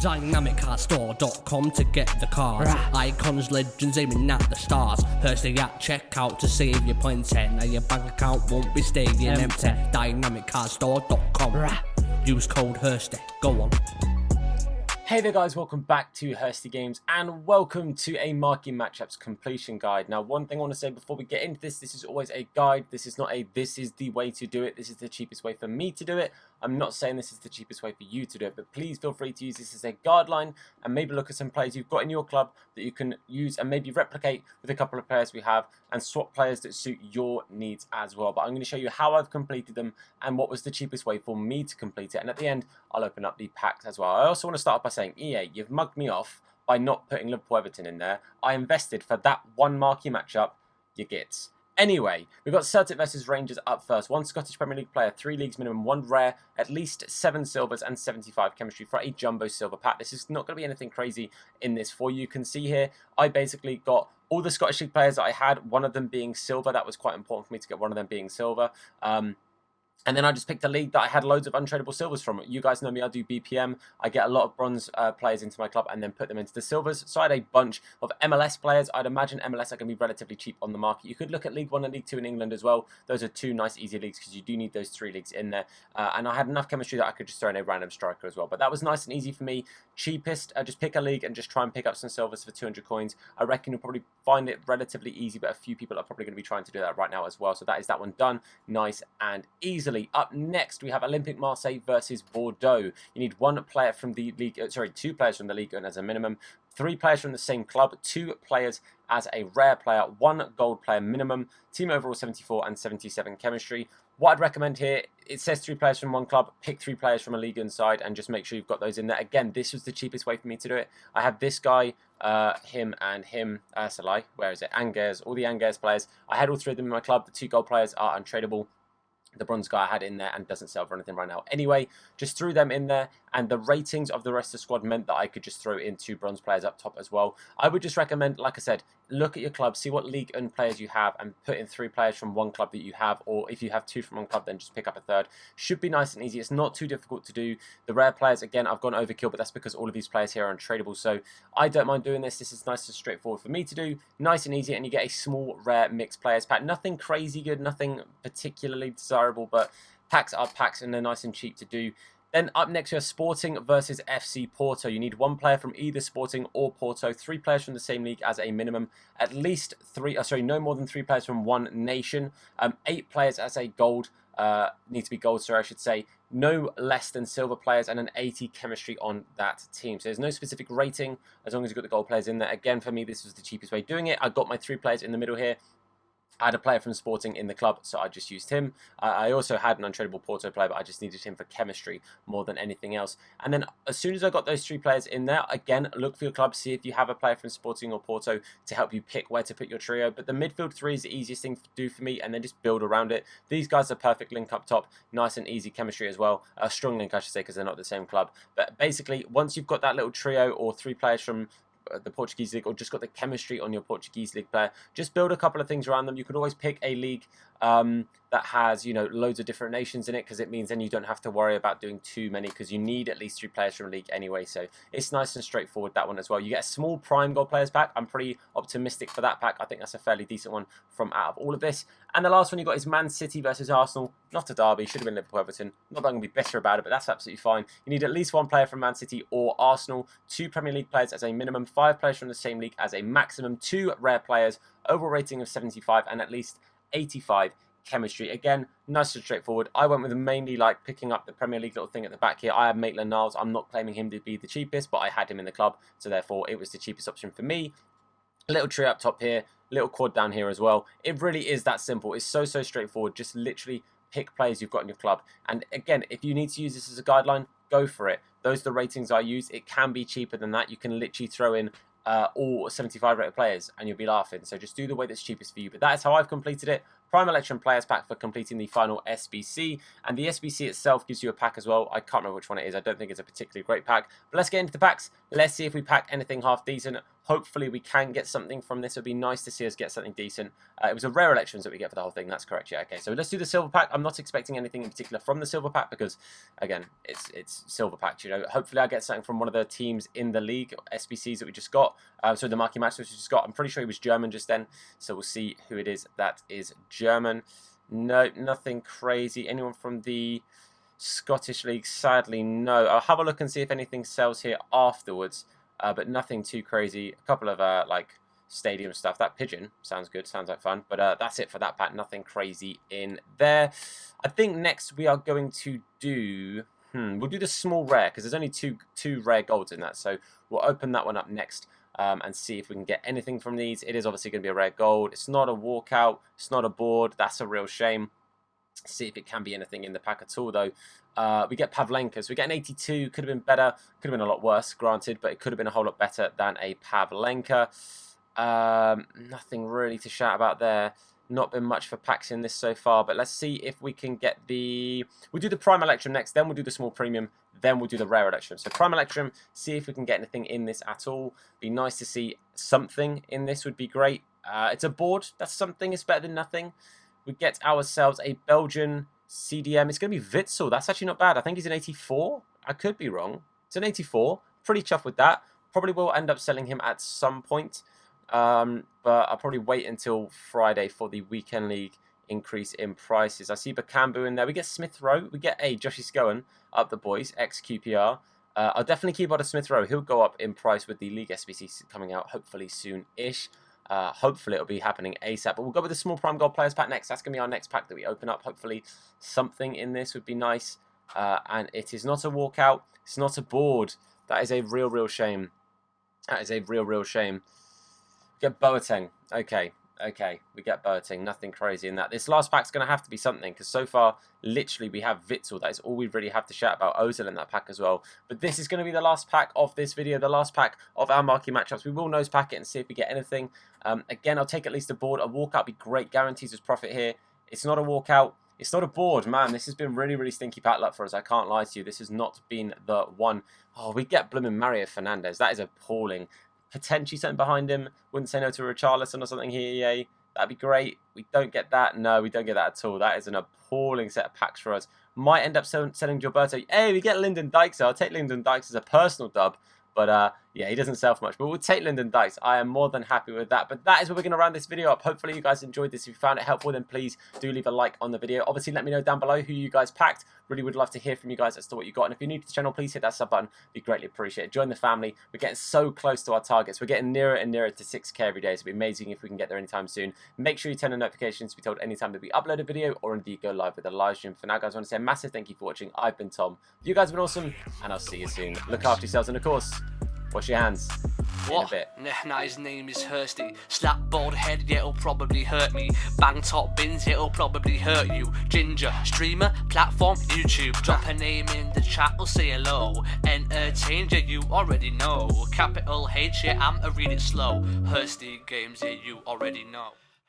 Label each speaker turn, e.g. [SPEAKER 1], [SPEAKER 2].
[SPEAKER 1] DynamicCarStore.com to get the cars. Icons, legends aiming at the stars. Hursty at checkout to save your points. Now your bank account won't be staying empty. DynamicCarStore.com. Use code Hursty. Go on.
[SPEAKER 2] Hey there guys, welcome back to Hursty Games and welcome to a Marquee Matchups completion guide. Now one thing I want to say before we get into this is always a guide. This is not a this is the way to do it. This is the cheapest way for me to do it. I'm not saying this is the cheapest way for you to do it, but please feel free to use this as a guideline and maybe look at some players you've got in your club that you can use and maybe replicate with a couple of players we have and swap players that suit your needs as well. But I'm going to show you how I've completed them and what was the cheapest way for me to complete it. And at the end, I'll open up the packs as well. I also want to start off by saying, EA, you've mugged me off by not putting Liverpool Everton in there. I invested for that one marquee matchup, you gits. Anyway, we've got Celtic versus Rangers up first. One Scottish Premier League player, 3 leagues minimum, 1 rare, at least 7 silvers and 75 chemistry for a jumbo silver pack. This is not going to be anything crazy in this for you. You can see here, I basically got all the Scottish League players that I had, one of them being silver. That was quite important for me to get one of them being silver. And then I just picked a league that I had loads of untradeable silvers from. You guys know me, I do BPM. I get a lot of bronze players into my club and then put them into the silvers. So I had a bunch of MLS players. I'd imagine MLS are going to be relatively cheap on the market. You could look at League 1 and League 2 in England as well. Those are 2 nice, easy leagues because you do need those 3 leagues in there. And I had enough chemistry that I could just throw in a random striker as well. But that was nice and easy for me. Cheapest, just pick a league and just try and pick up some silvers for 200 coins. I reckon you'll probably find it relatively easy, but a few people are probably going to be trying to do that right now as well. So that is that one done nice and easily. Up next, we have Olympic Marseille versus Bordeaux. You need 1 player from the league, 2 players from the league as a minimum, 3 players from the same club, 2 players as a rare player, 1 gold player minimum, team overall 74 and 77 chemistry. What I'd recommend here, it says 3 players from 1 club, pick 3 players from a league inside and just make sure you've got those in there. Again, this was the cheapest way for me to do it. I had this guy, him and him, Salai, where is it, Angers, all the Angers players. I had all 3 of them in my club. The 2 gold players are untradeable. The bronze guy I had in there and doesn't sell for anything right now. Anyway, just threw them in there, and the ratings of the rest of the squad meant that I could just throw in 2 bronze players up top as well. I would just recommend, like I said, look at your club, see what league and players you have, and put in 3 players from 1 club that you have, or if you have 2 from 1 club, then just pick up a 3rd. Should be nice and easy. It's not too difficult to do. The rare players, again, I've gone overkill, but that's because all of these players here are untradeable, so I don't mind doing this. This is nice and straightforward for me to do, nice and easy, and you get a small, rare mixed players pack. Nothing crazy good, nothing particularly desirable, but packs are packs and they're nice and cheap to do. Then up next we have Sporting versus FC Porto. You need 1 player from either Sporting or Porto, 3 players from the same league as a minimum, at least 3, no more than 3 players from 1 nation, 8 players as a gold, need to be gold, sorry, I should say, no less than silver players and an 80 chemistry on that team. So there's no specific rating as long as you've got the gold players in there. Again, for me, this was the cheapest way of doing it. I got my 3 players in the middle here. I had a player from Sporting in the club, so I just used him. I also had an untradeable Porto player, but I just needed him for chemistry more than anything else. And then as soon as I got those 3 players in there, again, look for your club, see if you have a player from Sporting or Porto to help you pick where to put your trio. But the midfield 3 is the easiest thing to do for me, and then just build around it. These guys are perfect link up top, nice and easy chemistry as well. A strong link, I should say, because they're not the same club. But basically, once you've got that little trio or 3 players from the Portuguese league, or just got the chemistry on your Portuguese league player, just build a couple of things around them. You could always pick a league that has, you know, loads of different nations in it, because it means then you don't have to worry about doing too many, because you need at least 3 players from a league anyway. So it's nice and straightforward, that one as well. You get a small prime gold players pack. I'm pretty optimistic for that pack. I think that's a fairly decent one from out of all of this. And the last one you got is Man City versus Arsenal. Not a derby, should have been Liverpool Everton. Not that I'm going to be bitter about it, but that's absolutely fine. You need at least 1 player from Man City or Arsenal, 2 Premier League players as a minimum, 5 players from the same league as a maximum, 2 rare players, overall rating of 75 and at least 85 chemistry. Again, nice and straightforward. I went with mainly like picking up the Premier League little thing at the back here. I have Maitland-Niles. I'm not claiming him to be the cheapest, but I had him in the club, so therefore it was the cheapest option for me. A little trio up top here, little quad down here as well. It really is that simple. It's so straightforward. Just literally pick players you've got in your club. And again, if you need to use this as a guideline, go for it. Those are the ratings I use. It can be cheaper than that. You can literally throw in all 75 rated players and you'll be laughing. So just do the way that's cheapest for you. But that is how I've completed it. Prime Electrum Players Pack for completing the final SBC, and the SBC itself gives you a pack as well. I can't remember which one it is. I don't think it's a particularly great pack, but let's get into the packs. Let's see if we pack anything half decent. Hopefully we can get something from this. It would be nice to see us get something decent. It was a rare elections that we get for the whole thing. That's correct. Yeah, okay. So let's do the silver pack. I'm not expecting anything in particular from the silver pack because, again, it's silver pack. You know, hopefully I get something from one of the teams in the league, SBCs that we just got. So the Marquee Matchups we just got. I'm pretty sure he was German just then. So we'll see who it is that is German. No, nothing crazy. Anyone from the Scottish League? Sadly, no. I'll have a look and see if anything sells here afterwards. But nothing too crazy. A couple of like stadium stuff. That pigeon sounds good. Sounds like fun. But that's it for that pack. Nothing crazy in there. I think next we are going to do... we'll do the small rare because there's only two rare golds in that. So we'll open that one up next and see if we can get anything from these. It is obviously going to be a rare gold. It's not a walkout. It's not a board. That's a real shame. See if it can be anything in the pack at all, though. We get Pavlenka. So we get an 82. Could have been better. Could have been a lot worse, granted, but it could have been a whole lot better than a Pavlenka. Nothing really to shout about there. Not been much for packs in this so far, but let's see if we can get the... We'll do the Prime Electrum next, then we'll do the small premium, then we'll do the rare Electrum. So Prime Electrum, see if we can get anything in this at all. Be nice to see something in this would be great. It's a board. That's something. It's better than nothing. We get ourselves a Belgian CDM. It's going to be Witsel. That's actually not bad. I think he's an 84. I could be wrong. It's an 84. Pretty chuffed with that. Probably will end up selling him at some point. But I'll probably wait until Friday for the weekend league increase in prices. I see Bakambu in there. We get Smith Rowe. We get a Joshy Scowen up the boys, ex-QPR. I'll definitely keep on a Smith Rowe. He'll go up in price with the league SBC coming out hopefully soon-ish. Hopefully it'll be happening ASAP. But we'll go with the small Prime Gold Players Pack next. That's going to be our next pack that we open up. Hopefully something in this would be nice. And it is not a walkout. It's not a board. That is a real shame. That is a real shame. Get Boateng. Okay. We get Boateng. Nothing crazy in that. This last pack's going to have to be something because so far, literally, we have Witsel. That is all we really have to shout about. Ozil in that pack as well. But this is going to be the last pack of this video, the last pack of our marquee matchups. We will nose pack it and see if we get anything. Again, I'll take at least a board. A walkout would be great. Guarantees us profit here. It's not a walkout. It's not a board. Man, this has been really stinky pack luck for us. I can't lie to you. This has not been the one. Oh, we get blooming Mario Fernandes. That is appalling. Potentially something behind him. Wouldn't say no to Richarlison or something here, yay. That'd be great. We don't get that. No, we don't get that at all. That is an appalling set of packs for us. Might end up selling Gilberto. Hey, we get Lyndon Dykes. So I'll take Lyndon Dykes as a personal dub. But yeah, he doesn't sell for much. But we'll take Lyndon Dykes. I am more than happy with that. But that is where we're going to round this video up. Hopefully you guys enjoyed this. If you found it helpful, then please do leave a like on the video. Obviously, let me know down below who you guys packed. Really would love to hear from you guys as to what you got. And if you're new to the channel, please hit that sub button. It'd be greatly appreciated. Join the family. We're getting so close to our targets. We're getting nearer and nearer to 6K every day. So it'd be amazing if we can get there anytime soon. Make sure you turn on notifications to be told anytime that we upload a video or indeed go live with a live stream. For now, guys, I want to say a massive thank you for watching. I've been Tom. You guys have been awesome. And I'll see you soon. Look after yourselves and, of course, wash your hands.
[SPEAKER 1] What? Nah, his name is Hursty. Slap bald head, yeah, it'll probably hurt me. Bang top bins, it'll probably hurt you. Ginger, streamer, platform, YouTube. Drop a name in the chat or say hello. Entertain, yeah, you already know. Capital H, yeah, I'm a read it slow. Hursty games, yeah, you already know.